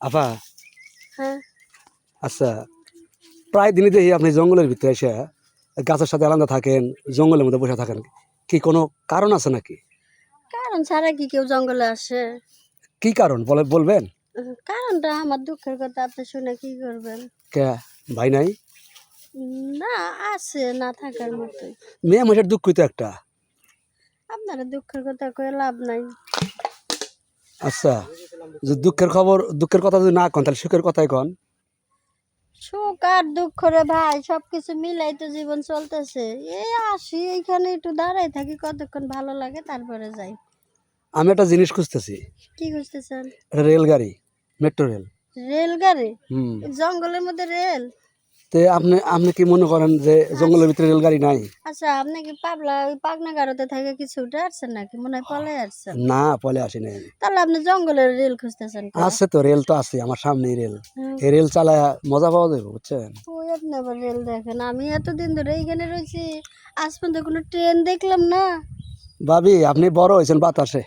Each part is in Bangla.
আফা, হ্যাঁ, আচ্ছা, প্রায় দিনই দেখি আপনি জঙ্গলের ভিতরে এসে গাছের সাথে আলাদা থাকেন, জঙ্গলের মধ্যে বসে থাকেন। কি কোনো কারণ আছে নাকি? কারণ ছাড়া কি কেউ জঙ্গলে আসে? কি কারণ বলবেন? কারণটা আমার দুঃখের কথা, আপনি শুনে কি করবেন? কে ভাই নাই? না, আছে, না থাকার মতোই। মেয়ে মানুষের দুঃখই তো একটা। আপনারা দুঃখের কথা কয়ে লাভ নাই। আচ্ছা, যে দুঃখের কথা যদি না কন তাহলে সুখের কথাই কন। সুখ আর দুঃখ রে ভাই, সবকিছু মিলাই তো জীবন চলতেছে। এই আসি এইখানে একটু দাঁড়াই থাকি, কতক্ষণ ভালো লাগে তারপরে যাই। আমি একটা জিনিস খুঁজতেছি, কি খুঁজতেছেন? একটা রেলগাড়ি, মেট্রো রেল। রেলগাড়ি? হুম। জঙ্গলের মধ্যে রেল? তে আপনি আপনি কি মনে করেন যে জঙ্গলের ভিতরে রেলগাড়ি নাই? আচ্ছা, আপনি কি পাবনা গারোতে থেকে কিছু উঠে আসছেন নাকি? মনে হয় পলে আসছেন। না, পলে আসি নাই আমি। তাহলে আপনি জঙ্গলের রেল খুঁজতেছেন কেন? আছে তো, রেল তো আছে আমার সামনেই রেল। হুম। এই রেল চালায় মজা পাওয়া যাবে, বুঝছেন? ওই আপনি আবার রেল দেখেন, আমি এতদিন ধরে এইখানে রয়েছি, আজ পর্যন্ত কোনো ট্রেন দেখলাম না। ভাবি, আপনি বড় হয়েছেন বাতাসে,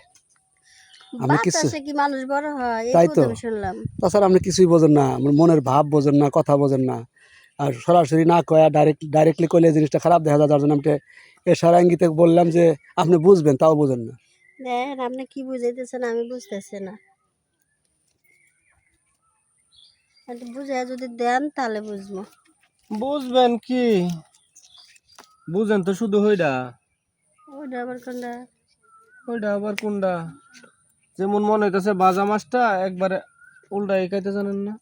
আপনি কিছু বাতাসে কি মানুষ বড় হয়? এই তাই তো। প্রথম শুনলাম। তাছাড়া আপনি কিছুই বোঝেন না, আমার মনের ভাব বোঝেন না, কথা বোঝেন না। আর সরাসরি না কয়া ডাইরেক্টলি কইলে জিনিসটা খারাপ দেখা যায়, যার জন্য আমি এশারা ইঙ্গিতে বললাম যে আপনি বুঝবেন, তাও বোঝেন না। দেখেন আপনি কি বুঝাইতেছেন, আমি বুঝতেছি না। একটু বুঝাই যদি দেন তাহলে বুঝবো। বুঝবেন কি? বুঝেন তো শুধু হইডা। ওইটা আবার কোনটা? হইডা আবার কোনটা? যেমন মনে হইতেছে বাজা মাছটা একবারে উল্টা একাইতে জানেন না।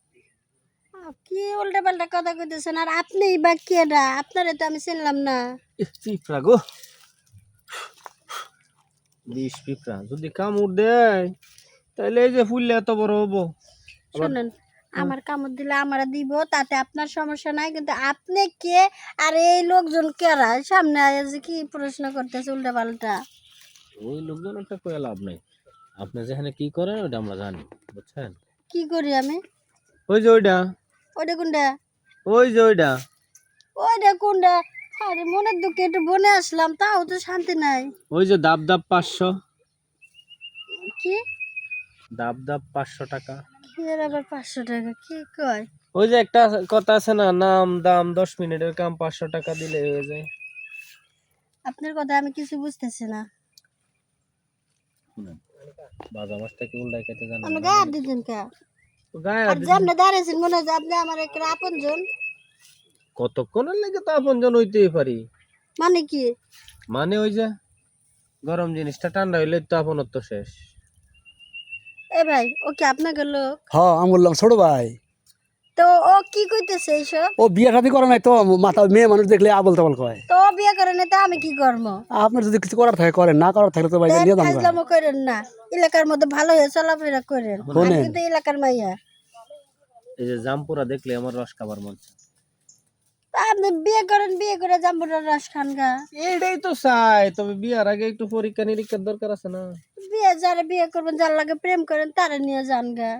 কি উল্টা পাল্টা কথা কইতেছেন? আর আপনি বা কেডা? আপনারে তো আমি চিনলাম না। পিঁপড়া গো, বিষ পিঁপড়া যদি কামড় দেয় তাহলে এই যে ফুললে এত বড় হবো। আবার শুনেন, আমার কামড় দিলে আমারা দিব, তাতে আপনার সমস্যা নাই, কিন্তু আপনি কে আর এই লোকজন কেরা সামনে আয়া যে কি প্রশ্ন করতেছে উল্টা পাল্টা? ওই লোকজন একটা কয়ে লাভ নাই। আপনি যেখানে কি করেন ওইটা আমরা জানি, বুঝছেন? কি করি আমি? ওই যে ওইটা, ওইটা কোনটা? ওই যে ওইটা, ওইটা কোনটা? আরে মনের দুঃখে একটু বনে আসলাম, তাও তো শান্তি নাই। ওই যে দাব দাব 500, কি? দাব দাব 500 টাকা। কি এর আবার 500 টাকা? কি কয়? ওই যে একটা কথা আছে না, নাম দাম 10 মিনিটের কাম 500 টাকা দিলে হয়ে যায়। আপনার কথা আমি কিছু বুঝতেছি না। শুনেন, বাজা মাছটা কি উল্টাই খেতে জানেন আপনি না? গায়ে হাত দিতেন কে? তো গায়ে আর হাত যে দিছি। আপনি দাঁড়িয়েছেন মনে হয় যে আপনি আমার একটা আপন জন। কতক্ষণের লেগে তো আপনজন হইতেই পারি। মানে কি? মানে ওই যে গরম জিনিসটা ঠান্ডা হইলে তো আপনত্ব শেষ। এ ভাই, ও কি আপনাকে লোক? আমি বললাম ছোট ভাই। তো ও কি কইতেছে এইসব? ও বিয়ে শাদী করে নাই তো, মাথা মেয়ে মানুষ দেখলে আবল তাবল কয়। তো ও বিয়ে করে না, তা আমি কি করবো? আপনার যদি কিছু করার থাকে করেন, না করার থাকলে তো ভাই দেখ, নিয়ে যাবো। ফাজলামো করেন না। এলাকার মধ্যে ভালো হয়ে চলাফেরা করেন। আমি শোনেন, কিন্তু এলাকার মাইয়া। এই যে জামপুরা দেখলে আমার রস খাবার মন চায়। তা আপনি বিয়ে করেন, বিয়ে করে জাম্বুরার রস খান গা। এইটাই তো চাই, তবে বিয়ার আগে একটু পরীক্ষা নিরীক্ষার দরকার আছে না? যারা বিয়ে করবেন, যার লাগে প্রেম করেন, তারা নিয়ে যান গা।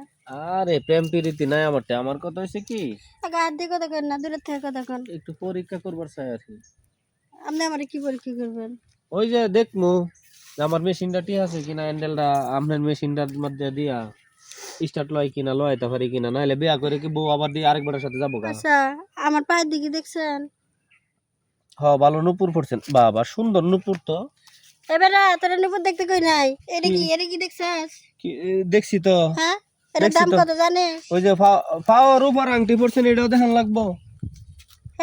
আরে প্রেম প্রীতি নাই আমার, আমার কথা হয়েছে কি, গায়ে দিয়ে কথা কেন না, দূরের থেকে কথা কেন? একটু পরীক্ষা করবার চাই আর কি। আপনি আমার কি পরীক্ষা করবেন? ওই যে দেখমু যে আমার মেশিনটা ঠিক আছে কিনা, হ্যান্ডেলটা আপনার মেশিনটার মধ্যে দিয়া স্টার্ট লয় কিনা, লয়তে পারি কিনা, নাহলে বিয়া করে কি বউ আবার দিয়ে আরেকবারের সাথে যাবো গা। আচ্ছা, আমার পায়ের দিকে দেখছেন? ভালো নুপুর পড়ছেন বাবা, সুন্দর নুপুর তো। এবারে তোরা নুপুর দেখতে কই নাই? এটা কি কি, এটা কি দেখছিস? দেখছি তো, হ্যাঁ, এটার দেখছি দাম তো। কত জানিস? ওই যে পাওয়ার উপর আংটি পড়ছেন, এটাও দেখান লাগবো।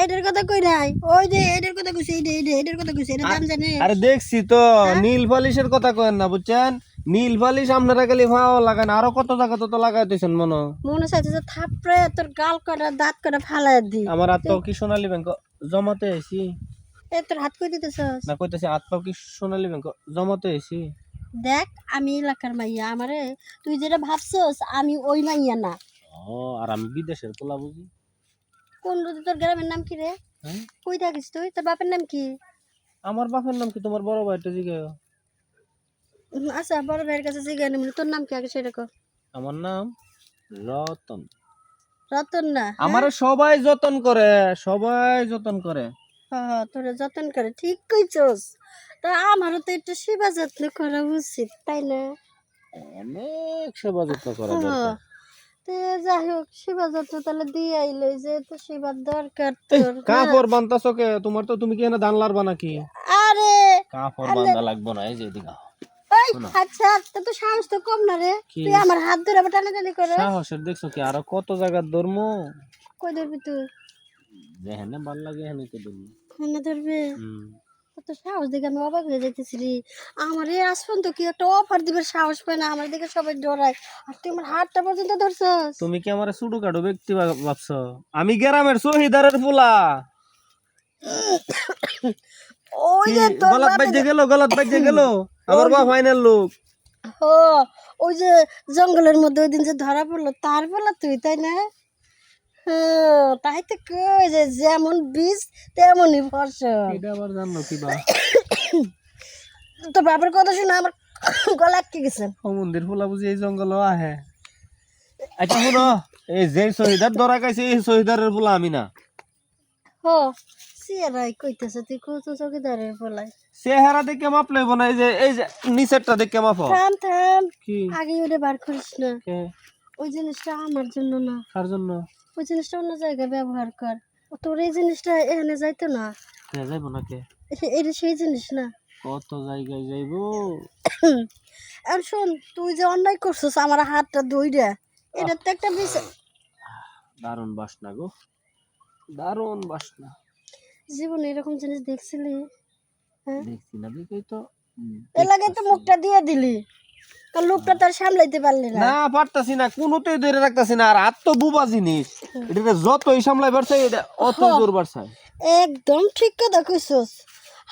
এটার কথা কই নাই, ওই যে এটার কথা কইছি, এটার কথা কইছি, এটার দাম জানিস? আরে দেখছি তো, হ্যাঁ? নীল পালিশের কথা কয়েন না, বুঝছেন? নীল পালিশ আপনারা খালি পাওয়া লাগান, আরো কত জায়গা তো লাগাইতেছেন মনে হয়। মনে চাইছে যে থাপড়ে তোর গাল কটা দাঁত কটা ফালাই দি। আমার হাত পাও কি সোনালী ব্যাংক জমাতে আইছি, এ তোর হাত কই দিতেছস? না কইতেছি হাত পাও কি সোনালী ব্যাংক জমাতে আইছি। দেখ, আমি এলাকার মাইয়া, আমারে তুই যেটা ভাবছস আমি ওই মাইয়া না। ও, আর আমি বিদেশের পোলা বুঝি। কোন রোদে? তোর গ্রামের নাম কি রে? হ্যাঁ, কই থাকিস তুই? তোর বাপের নাম কি? আমার বাপের নাম কি তোমার বড় ভাইটা জিগায়? আচ্ছা, বড় ভাইয়ের কাছে জিজ্ঞাসা নিবি, তোর নাম কি আগে সেটা কর। আমার নাম রতন। রতন না? হ্যাঁ, আমারে সবাই যতন করে, সবাই যতন করে। তোরা যতন করে, ঠিক কইছস। তা আমারও তো একটু সেবা যত্ন করা উচিত, তাই না? অনেক সেবা যত্ন করা হ্যাঁ। দরকার। তে যাই হোক সেবা যত্ন তাহলে দিয়ে আইলো যে তো সেবার দরকার এই তোর কাপড় বান্তাছো কে? তোমার তো তুমি কি এনে ধান লারবা নাকি? আরে কাপড় বান্ধা লাগবো না, এই যে এদিকে আও। এই শোনো। আচ্ছা তো সাহস তো কম না রে কি? তুই আমার হাত ধরে আবার টানাটানি করে সাহসের দেখছো কি আরো কত জায়গার ধর্ম, কই ধরবি তুই যেখানে ভাল লাগে এখানে তো ধর্ম। খানা ধরবি হুম। কত সাহস দেখে আমি অবাক হয়ে যাইতেছি রে আমার এই আজ পর্যন্ত কি একটা অফার দিবে সাহস পায় না আমার দিকে সবাই ডরায় আর তুই আমার হাতটা পর্যন্ত ধরছস তুমি কি আমার ছোট কাটো ব্যক্তি ভাবছো? আমি গ্রামের শহীদারের পোলা। ওই কি যে তোর গলাত বাপে বাজে গেল, গলাত বাজে গেল, আমার বাপ ফাইনাল লোক। ও ওই যে জঙ্গলের মধ্যে ওই দিন যে ধরা পড়লো তার বলা তুই তাই না হ্যাঁ তাই তো কই যে যেমন বীজ তেমনই ফসল এটা আবার জানলো কি বা? তোর বাপের কথা শুনে আমার গলা আটকে গেছে মন্দির পোলা বুঝি এই জঙ্গল আহে। আচ্ছা শুনো, এই যে শহীদার ধরা খাইছে এই শহীদারের পোলা আমি না। হো সিয়ারাই কইতেছে তুই কত চৌকিদারের বলাই চেহারা দেখে মাপ লইব না, এই যে নিচেরটা দেখে মাপ। থাম থাম কি? আগে ওরে বার করিস না কে? ওই জিনিসটা আমার জন্য না কার জন্য? ওই জিনিসটা অন্য জায়গায় ব্যবহার কর ও তোর এই জিনিসটা এখানে যাইতো না কে যাইব না কে? এটা সেই জিনিস না কত জায়গায় যাইব। আর শোন তুই যে অন্যায় করছিস আমার হাতটা ধইরা এটা তো একটা বিষয় দারুণ বাসনা গো, দারুণ বাসনা। জীবনে এরকম জিনিস দেখছিলি হ্যাঁ দেখছি না দেখেই তো এর লাগে তো মুখটা দিয়ে দিলি তোর লোকটা তার সামলাইতে পারলি না না পারতাছি না, কোনোতেই ধরে রাখতাছি না। আর হাত তো বুবা জিনিস, এটা যতই সামলাই বাড়ছে এটা অতই জোর বাড়ছে। একদম ঠিক কথা কইছস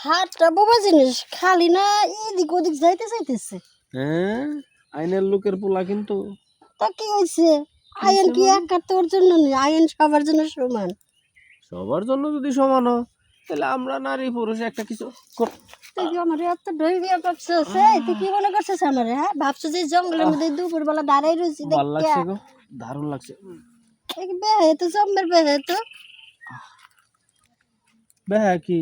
হাতটা বাবা জিনিস খালি না এদিক ওদিক যাইতে চাইতেছে হ্যাঁ, আইনের লোকের পোলা কিন্তু। তা কি হয়েছে আইন কি একা তোর জন্য নেই আইন সবার জন্য সমান সবার জন্য যদি সমান হয় তাহলে আমরা নারী পুরুষ একটা কিছু তুই কি আমার এত ডই বিয়ে করছিস তুই কি মনে করছিস আমার হ্যাঁ ভাবছো যে জঙ্গলের মধ্যে দুপুর বেলা দাঁড়াই রয়েছি ভালো লাগছে গো, দারুণ লাগছে। বেহে তো জম্মের বেহে তো হ্যাঁ কি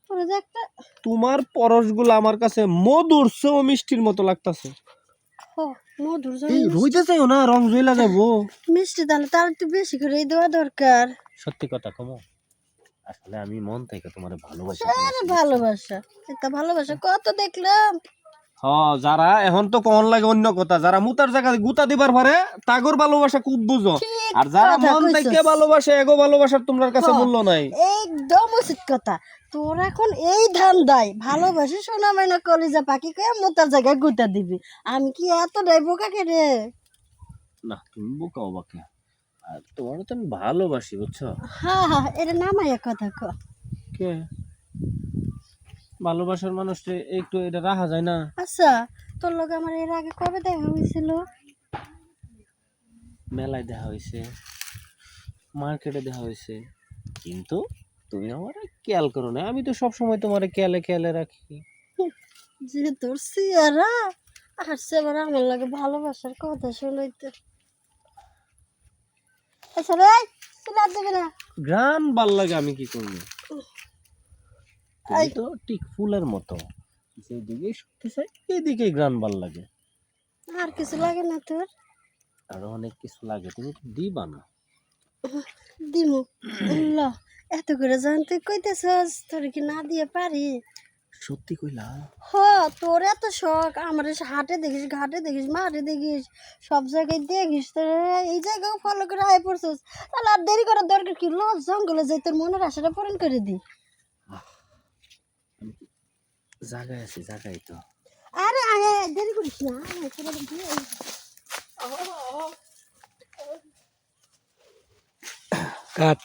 পুরো যে একটা তোমার পরশগুলো আমার কাছে মধুর চেয়েও মিষ্টির মতো লাগতাছে। ও মধুর জল এই রইতে চাইও না, রং জইলা যাবো। মিষ্টি তাহলে তার একটু বেশি করে দেওয়া দরকার সত্যি কথা কমো, আসলে আমি মন থেকে তোমার ভালোবাসি। আরে ভালোবাসা এটা ভালোবাসা কত দেখলাম হ, যারা এখন তো কখন লাগে অন্য কথা, যারা মুতার জায়গায় গুতা দিবার পারে তাগর ভালোবাসা খুব বুঝো। ঠিক আর যারা কথা মন থেকে কইছস। ভালোবাসে এগো ভালোবাসার তোমার কাছে হ্যাঁ। মূল্য নাই। একদম উচিত কথা তোর এখন এই ধান দায় ভালোবাসি শোনা মাইনা কলিজা পাখি কে মোতার জায়গায় গুতা দিবি আমি কি এত ডাই বোকা রে না তুমি বোকাও বাকে, আর তোমার তো আমি ভালোবাসি বুঝছো। হ্যাঁ হ্যাঁ এটা নামাইয়া কথা ক কে ভালোবাসার মানুষটা একটু এটা রাখা যায় না? আচ্ছা তোর লগে আমার এর আগে কবে দেখা হয়েছিল মেলায় দেখা হয়েছে, মার্কেটে দেখা হয়েছে, কিন্তু তুমি আমার খেয়াল করো না। আমি তো সব সময় তোমার খেয়ালে খেয়ালে রাখি। যে তোর সিয়ারা আর সেবার আমার লাগে ভালোবাসার কথা শুনাইতে আচ্ছা রে সিলা দেবে না গান ভাল লাগে, আমি কি করবো? তুমি তো ঠিক ফুলের মতো, যেদিকে শুনতে চাই এদিকে গান ভাল লাগে। আর কিছু লাগে না তোর আরো অনেক কিছু লাগে, তুমি তো দিবা না। দিমু ল এত করে যখন তুই কইতেছস তোর কি না দিয়ে পারি সত্যি কইলা? হ তোর এত শখ আমার হাটে দেখিস ঘাটে দেখিস মাঠে দেখিস সব জায়গায় দেখিস তোর এই জায়গাও ফলো করে আয় পড়ছিস তাহলে আর দেরি করার দরকার কি ল জঙ্গলে যাই তোর মনের আশাটা পূরণ করে দি জায়গায় আছি, জায়গায় তো। আরে আয় আয়, দেরি করিস না আয়, তোরা দিয়ে আয়। কাট